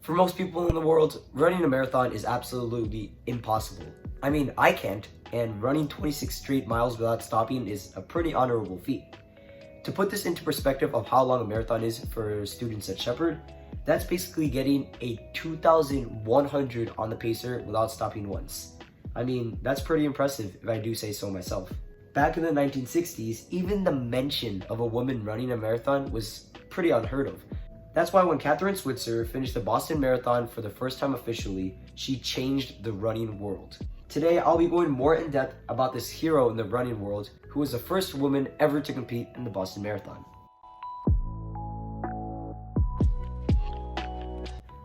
For most people in the world, running a marathon is absolutely impossible. I mean, I can't, and running 26 straight miles without stopping is a pretty honorable feat. To put this into perspective of how long a marathon is for students at Shepherd, that's basically getting a 2,100 on the pacer without stopping once. I mean, that's pretty impressive if I do say so myself. Back in the 1960s, even the mention of a woman running a marathon was pretty unheard of. That's why when Kathrine Switzer finished the Boston Marathon for the first time officially, she changed the running world. Today, I'll be going more in depth about this hero in the running world who was the first woman ever to compete in the Boston Marathon.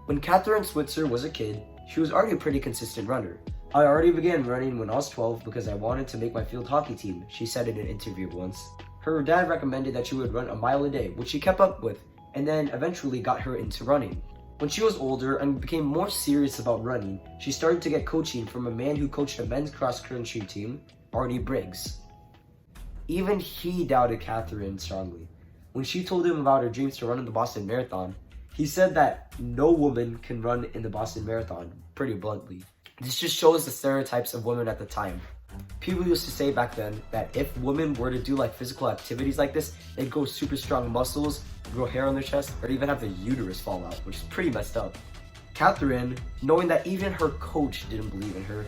When Kathrine Switzer was a kid, she was already a pretty consistent runner. I already began running when I was 12 because I wanted to make my field hockey team, she said in an interview once. Her dad recommended that she would run a mile a day, which she kept up with, and then eventually got her into running. When she was older and became more serious about running, she started to get coaching from a man who coached a men's cross-country team, Arnie Briggs. Even he doubted Kathrine strongly. When she told him about her dreams to run in the Boston Marathon, he said that no woman can run in the Boston Marathon, pretty bluntly. This just shows the stereotypes of women at the time. People used to say back then that if women were to do like physical activities like this, they'd grow super strong muscles, grow hair on their chest, or even have the uterus fall out, which is pretty messed up. Kathrine, knowing that even her coach didn't believe in her,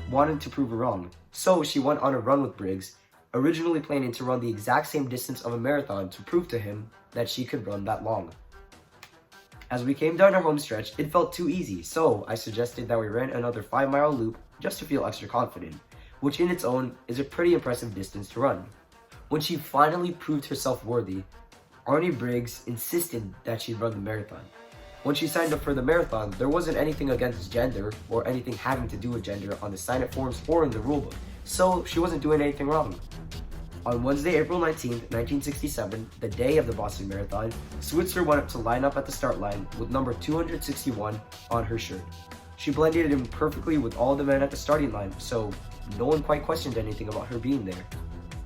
wanted to prove her wrong. So she went on a run with Briggs, originally planning to run the exact same distance of a marathon to prove to him that she could run that long. As we came down our home stretch, it felt too easy, so I suggested that we ran another 5-mile loop just to feel extra confident, which in its own is a pretty impressive distance to run. When she finally proved herself worthy, Arnie Briggs insisted that she'd run the marathon. When she signed up for the marathon, there wasn't anything against gender or anything having to do with gender on the sign-up forms or in the rulebook, so she wasn't doing anything wrong. On Wednesday, April 19th, 1967, the day of the Boston Marathon, Switzer went up to line up at the start line with number 261 on her shirt. She blended in perfectly with all the men at the starting line, so no one quite questioned anything about her being there.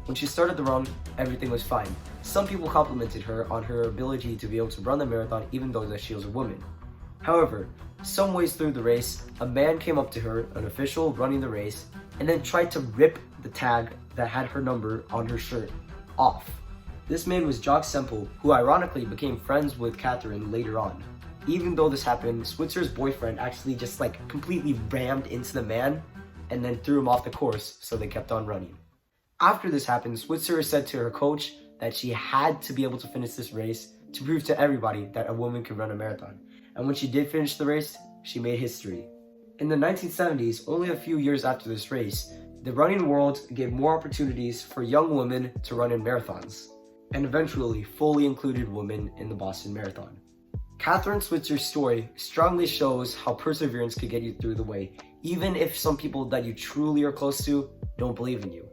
When she started the run, everything was fine. Some people complimented her on her ability to be able to run the marathon even though that she was a woman. However, some ways through the race, a man came up to her, an official running the race, and then tried to rip the tag that had her number on her shirt off. This man was Jock Semple, who ironically became friends with Kathrine later on. Even though this happened, Switzer's boyfriend actually just completely rammed into the man and then threw him off the course, so they kept on running. After this happened, Switzer said to her coach that she had to be able to finish this race to prove to everybody that a woman could run a marathon. And when she did finish the race, she made history. In the 1970s, only a few years after this race, the running world gave more opportunities for young women to run in marathons, and eventually fully included women in the Boston Marathon. Kathrine Switzer's story strongly shows how perseverance could get you through the way, even if some people that you truly are close to don't believe in you.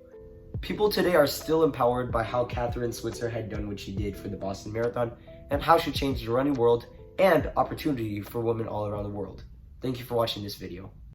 People today are still empowered by how Kathrine Switzer had done what she did for the Boston Marathon and how she changed the running world and opportunity for women all around the world. Thank you for watching this video.